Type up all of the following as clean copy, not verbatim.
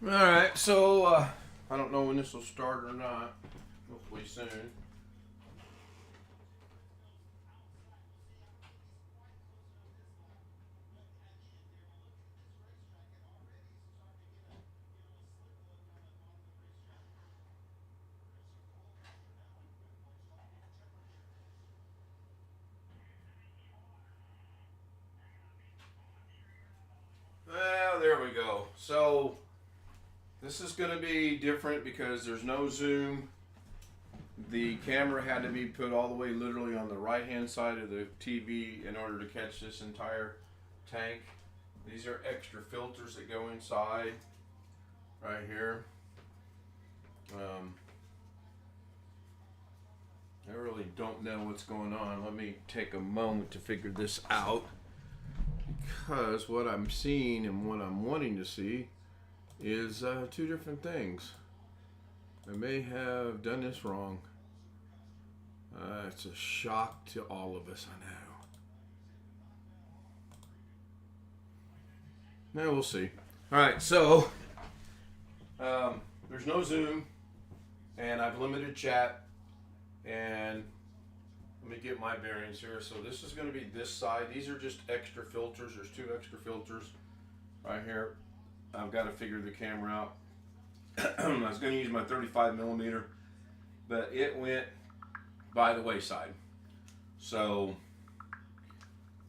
Alright, so I don't know when this will start or not. Hopefully soon. Well, there we go. So this is going to be different because there's no zoom. The camera had to be put all the way literally on the right hand side of the TV in order to catch this entire tank. These are extra filters that go inside right here. I really don't know what's going on. Let me take a moment to figure this out, because what I'm seeing and what I'm wanting to see is two different things. I may have done this wrong. It's a shock to all of us, I know. Now we'll see. Alright, so there's no zoom, and I've limited chat, and let me get my bearings here. So this is going to be this side. These are just extra filters. There's two extra filters right here. I've got to figure the camera out. I was going to use my 35mm, but it went by the wayside. So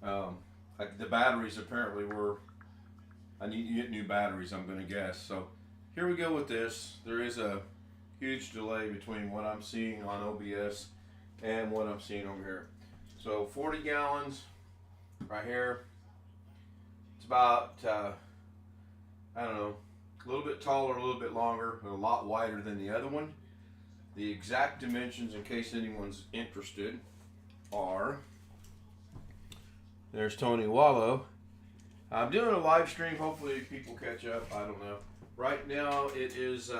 the batteries apparently were, I need to get new batteries, I'm going to guess. So here we go with this. There is a huge delay between what I'm seeing on OBS and what I'm seeing over here. So 40 gallons right here. It's about, I don't know, a little bit taller, a little bit longer, but a lot wider than the other one. The exact dimensions, in case anyone's interested, are, there's Tony Wallow. I'm doing a live stream. Hopefully people catch up. I don't know. Right now it is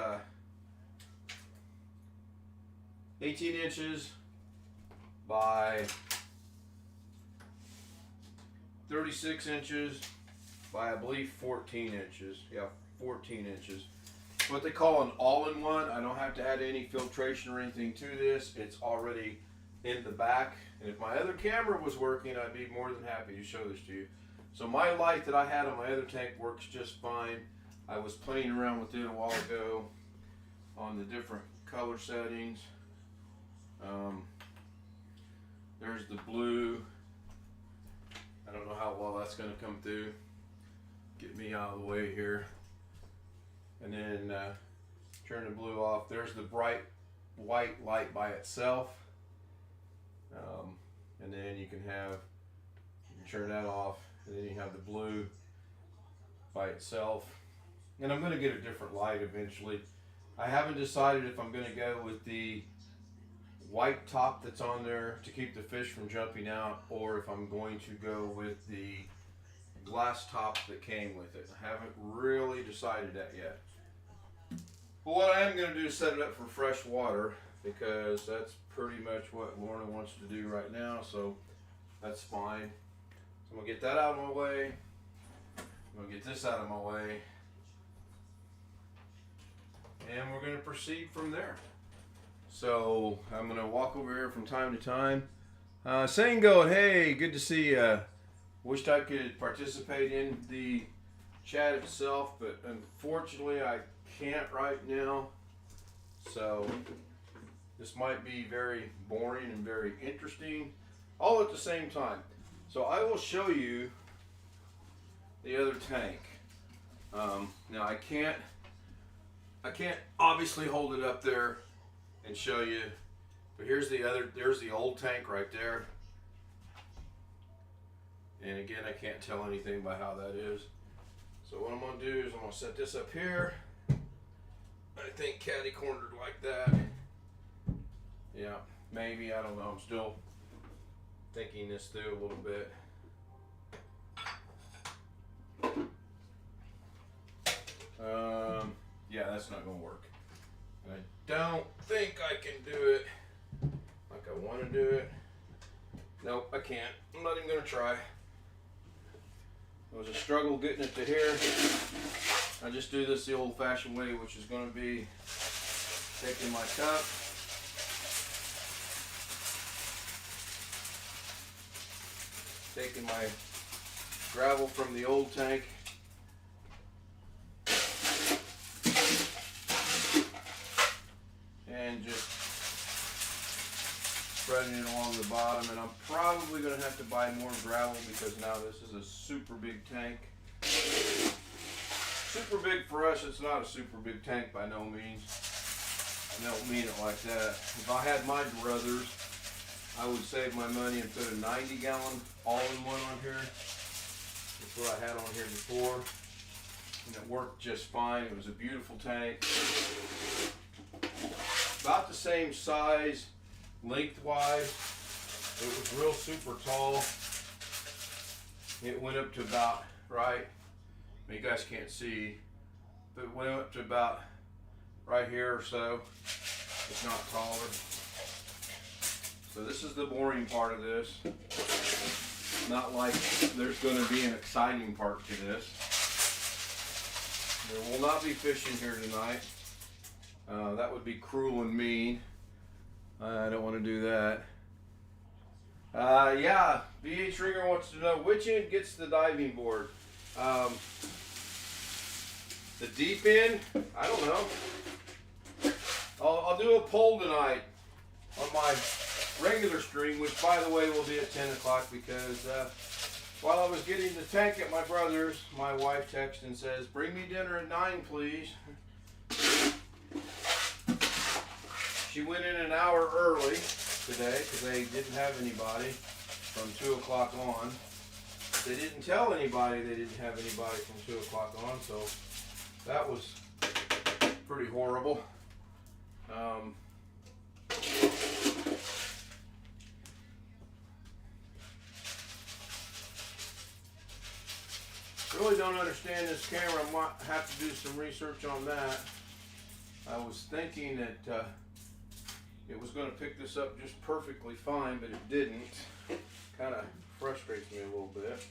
18 inches by 36 inches by, I believe, 14 inches. Yeah, 14 inches. What they call an all-in-one. I don't have to add any filtration or anything to this. It's already in the back. And if my other camera was working, I'd be more than happy to show this to you. So my light that I had on my other tank works just fine. I was playing around with it a while ago on the different color settings. There's the blue. I don't know how well that's going to come through. Get me out of the way here. And then turn the blue off. There's the bright white light by itself. And then you can turn that off. And then you have the blue by itself. And I'm going to get a different light eventually. I haven't decided if I'm going to go with the white top that's on there to keep the fish from jumping out, or if I'm going to go with the glass top that came with it. I haven't really decided that yet. But what I am going to do is set it up for fresh water, because that's pretty much what Lorna wants to do right now, so that's fine. So I'm going to get that out of my way. I'm going to get this out of my way. And we're going to proceed from there. So I'm going to walk over here from time to time. Saying going, hey, good to see you. Wished I could participate in the chat itself, but unfortunately I can't right now. So this might be very boring and very interesting, all at the same time. So I will show you the other tank. Now I can't obviously hold it up there and show you, but there's the old tank right there. And again, I can't tell anything by how that is. So what I'm going to do is I'm going to set this up here. I think catty cornered like that. Yeah, maybe, I don't know. I'm still thinking this through a little bit. Yeah, that's not going to work. And I don't think I can do it like I want to do it. Nope, I can't. I'm not even going to try. It was a struggle getting it to here. I just do this the old-fashioned way, which is going to be taking my cup, taking my gravel from the old tank, and just spreading it along the bottom. And I'm probably going to have to buy more gravel because now this is a super big tank. Super big for us, it's not a super big tank by no means. I don't mean it like that. If I had my druthers, I would save my money and put a 90-gallon all-in-one on here. That's what I had on here before, and it worked just fine. It was a beautiful tank. About the same size lengthwise. It was real super tall. It went up to about, right, you guys can't see, but it went up to about right here or so, if not taller. So this is the boring part of this. Not like there's going to be an exciting part to this. There will not be fishing here tonight. That would be cruel and mean. I don't want to do that. Yeah, BH Ringer wants to know which end gets the diving board. The deep end, I don't know. I'll do a poll tonight on my regular stream, which by the way will be at 10 o'clock because while I was getting the tank at my brother's, my wife texted and says, bring me dinner at 9 please. She went in an hour early today because they didn't have anybody from 2 o'clock on. They didn't tell anybody they didn't have anybody from 2 o'clock on, so that was pretty horrible. Really don't understand this camera. I might have to do some research on that. I was thinking that it was going to pick this up just perfectly fine, but it didn't. Kind of frustrates me a little bit.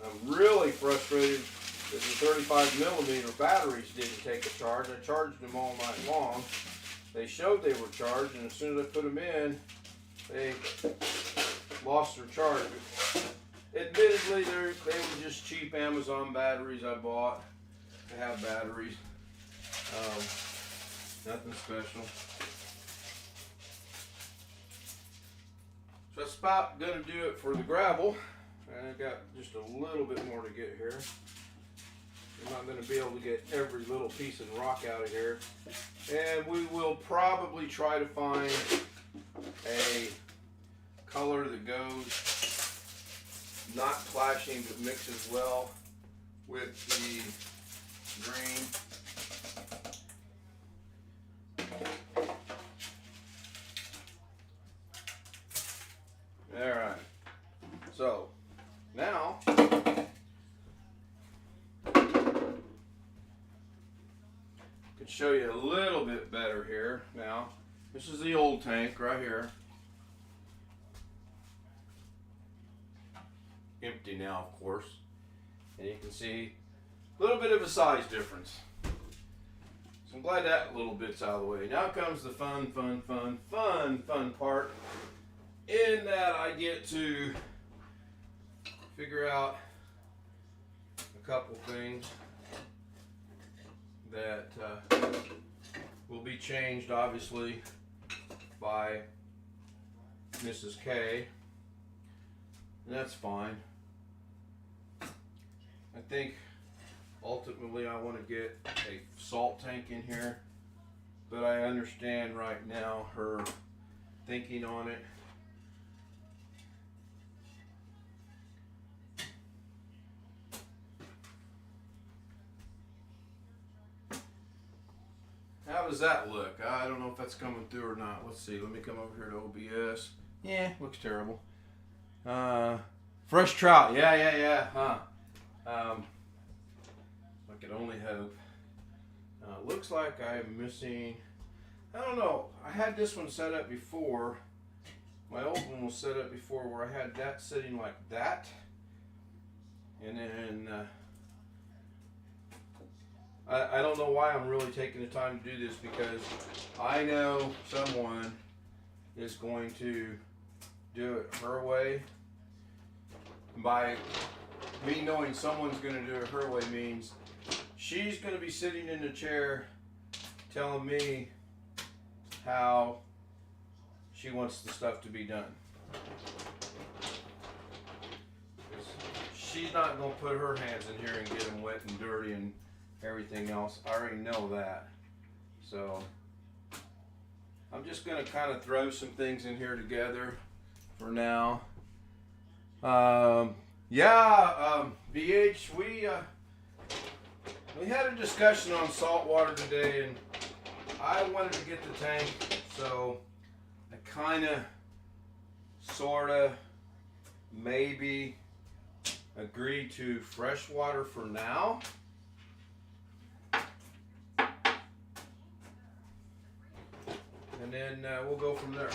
I'm really frustrated that the 35mm batteries didn't take a charge. I charged them all night long. They showed they were charged, and as soon as I put them in, they lost their charge. Admittedly, they were just cheap Amazon batteries I bought to have batteries. Nothing special. So that's about going to do it for the gravel. And I got just a little bit more to get here. I'm not going to be able to get every little piece of rock out of here. And we will probably try to find a color that goes not clashing but mixes well with the green. All right. So now can show you a little bit better here. Now this is the old tank right here. Empty now, of course, and you can see a little bit of a size difference. So I'm glad that little bit's out of the way. Now comes the fun part, in that I get to figure out a couple things that will be changed, obviously, by Mrs. K, and that's fine. I think ultimately I want to get a salt tank in here, but I understand right now her thinking on it. How does that look? I don't know if that's coming through or not. Let's see. Let me come over here to OBS. Yeah, looks terrible. Fresh trout. Yeah. Huh. I could only hope. Looks like I'm missing. I don't know. I had this one set up before. my old one was set up before where I had that sitting like that. And then I don't know why I'm really taking the time to do this, because I know someone is going to do it her way. By me knowing someone's going to do it her way means she's going to be sitting in the chair telling me how she wants the stuff to be done. She's not going to put her hands in here and get them wet and dirty and everything else. I already know that. So I'm just going to kind of throw some things in here together for now. BH, we had a discussion on salt water today, and I wanted to get the tank, so I kind of, sort of, maybe agree to fresh water for now. And then we'll go from there.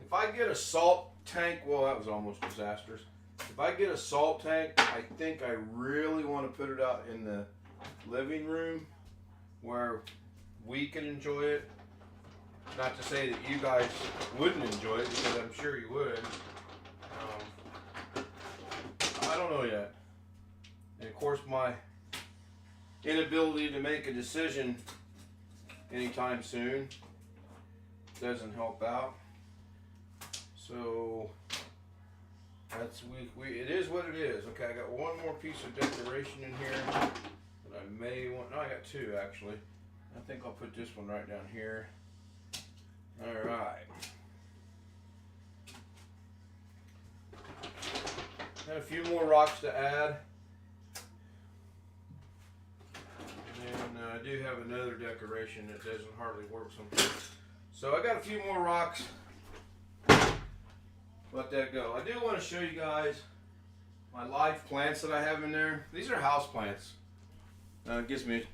If I get a salt tank, well, that was almost disastrous. If I get a salt tank, I think I really want to put it out in the living room where we can enjoy it. Not to say that you guys wouldn't enjoy it, because I'm sure you would. I don't know yet. And of course, my inability to make a decision anytime soon doesn't help out. So that's it is what it is. Okay, I got one more piece of decoration in here that I may want. No, I got two actually. I think I'll put this one right down here. All right. Got a few more rocks to add. And then I do have another decoration that doesn't hardly work sometimes. So I got a few more rocks. Let that go. I do want to show you guys my live plants that I have in there. These are house plants. It gives me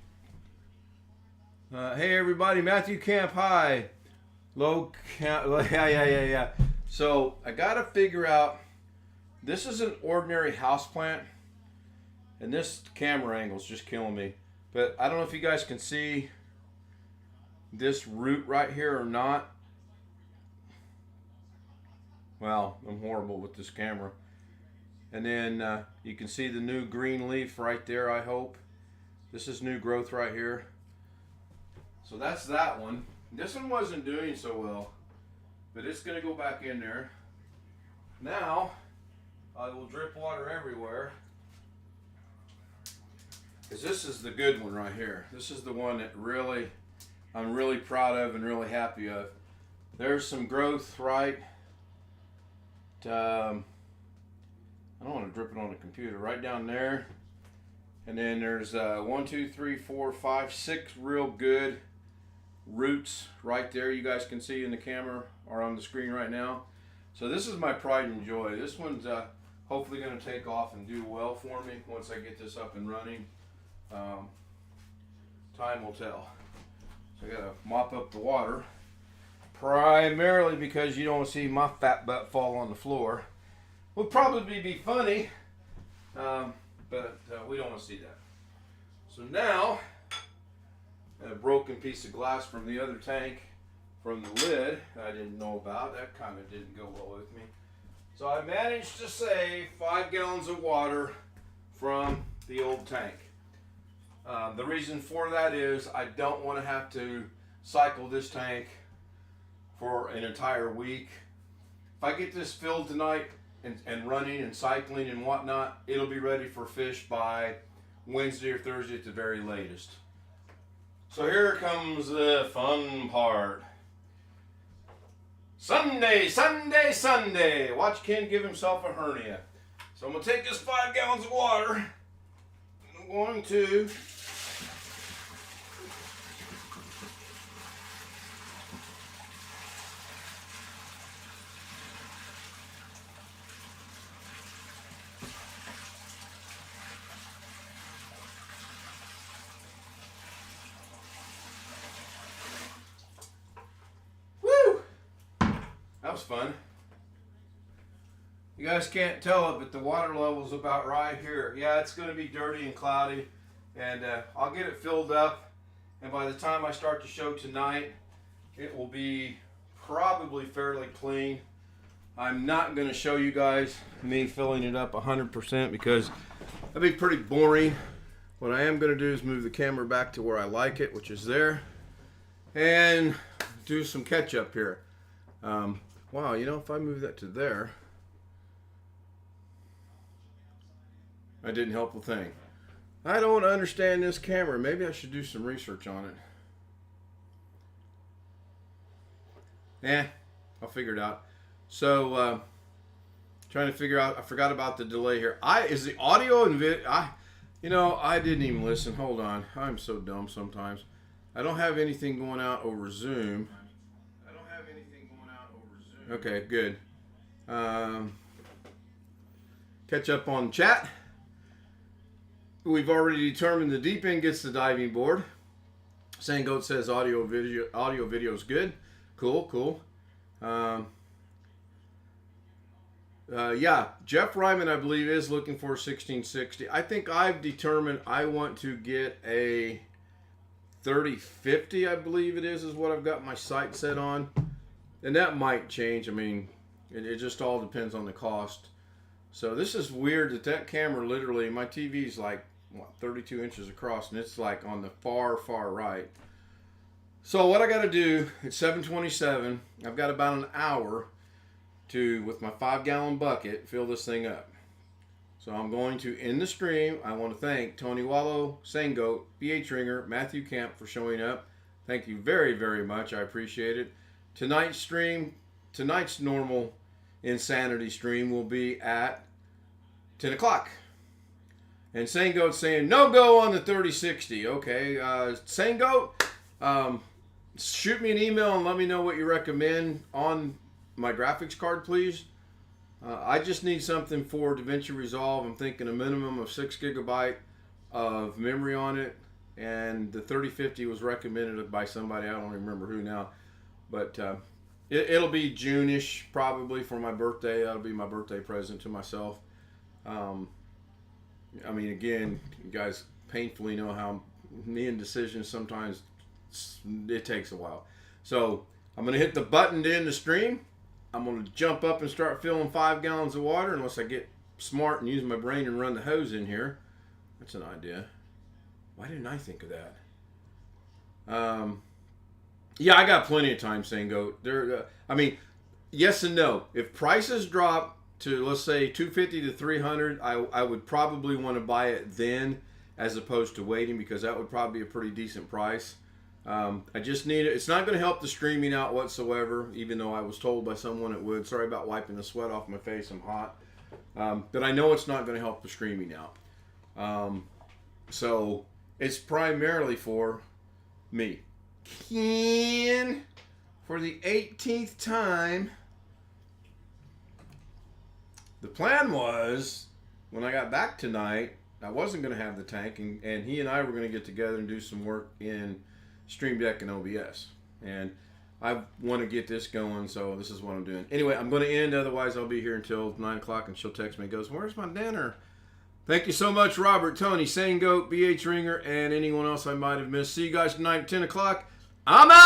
hey everybody, Matthew Camp, hi. Low count, yeah. So I gotta figure out, this is an ordinary house plant, and this camera angle is just killing me. But I don't know if you guys can see this root right here or not. Well, I'm horrible with this camera. And then you can see the new green leaf right there, I hope. This is new growth right here. So that's that one. This one wasn't doing so well, but it's going to go back in there. Now, I will drip water everywhere, because this is the good one right here. This is the one that really, I'm really proud of and really happy of. There's some growth right. I don't want to drip it on the computer. Right down there. And then there's 1, 2, 3, 4, 5, 6 real good roots right there. You guys can see in the camera or on the screen right now. So this is my pride and joy. This one's hopefully going to take off and do well for me once I get this up and running. Time will tell. So I got to mop up the water. Primarily because you don't see my fat butt fall on the floor. Would probably be funny, but we don't want to see that. So now, a broken piece of glass from the other tank, from the lid, I didn't know about. That kind of didn't go well with me. So I managed to save 5 gallons of water from the old tank. The reason for that is I don't want to have to cycle this tank for an entire week. If I get this filled tonight and running and cycling and whatnot, it'll be ready for fish by Wednesday or Thursday at the very latest. So here comes the fun part. Sunday, Sunday, Sunday. Watch Ken give himself a hernia. So I'm going to take this 5 gallons of water. I'm going to was fun. You guys can't tell it, but the water level's about right here. Yeah, it's going to be dirty and cloudy, and I'll get it filled up, and by the time I start the show tonight, it will be probably fairly clean. I'm not going to show you guys me filling it up 100% because that'd be pretty boring. What I am going to do is move the camera back to where I like it, which is there, and do some catch up here. Wow, you know, if I move that to there, I didn't help a thing. I don't understand this camera. Maybe I should do some research on it. I'll figure it out. So, trying to figure out, I forgot about the delay here. Is the audio and video, you know, I didn't even listen. Hold on. I'm so dumb sometimes. I don't have anything going out over Zoom. Okay, good. Catch up on chat. We've already determined the deep end gets the diving board. Sangoat says audio video is good. Cool. Yeah, Jeff Ryman, I believe, is looking for 1660. I think I've determined I want to get a 3050, I believe it is what I've got my sight set on. And that might change. I mean, it just all depends on the cost. So this is weird that camera literally, my TV's like, what, 32 inches across, and it's like on the far right. So what I got to do, it's 7:27. I've got about an hour to, with my 5-gallon bucket, fill this thing up. So I'm going to end the stream. I want to thank Tony Wallow, Sangoat, BH Ringer, Matthew Camp for showing up. Thank you very much. I appreciate it. Tonight's normal insanity stream will be at 10 o'clock. And Sangoat's saying, no go on the 3060. Okay, Sangoat, shoot me an email and let me know what you recommend on my graphics card, please. I just need something for DaVinci Resolve. I'm thinking a minimum of 6 GB of memory on it. And the 3050 was recommended by somebody, I don't remember who now. But it'll be June-ish probably for my birthday. That'll be my birthday present to myself. I mean, again, you guys painfully know how me and decisions sometimes, it takes a while. So I'm going to hit the button to end the stream. I'm going to jump up and start filling 5 gallons of water unless I get smart and use my brain and run the hose in here. That's an idea. Why didn't I think of that? Yeah, I got plenty of time, Sangoat. I mean, yes and no. If prices drop to, let's say, 250 to 300, I would probably want to buy it then as opposed to waiting, because that would probably be a pretty decent price. I just need it. It's not going to help the streaming out whatsoever, even though I was told by someone it would. Sorry about wiping the sweat off my face. I'm hot. But I know it's not going to help the streaming out. So it's primarily for me. Ken, for the 18th time, the plan was, when I got back tonight, I wasn't going to have the tank, and he and I were going to get together and do some work in Stream Deck and OBS. And I want to get this going, so this is what I'm doing. Anyway, I'm going to end, otherwise I'll be here until 9 o'clock, and she'll text me and goes, where's my dinner? Thank you so much, Robert, Tony, Sangoat, BH Ringer, and anyone else I might have missed. See you guys tonight at 10 o'clock. I'm out!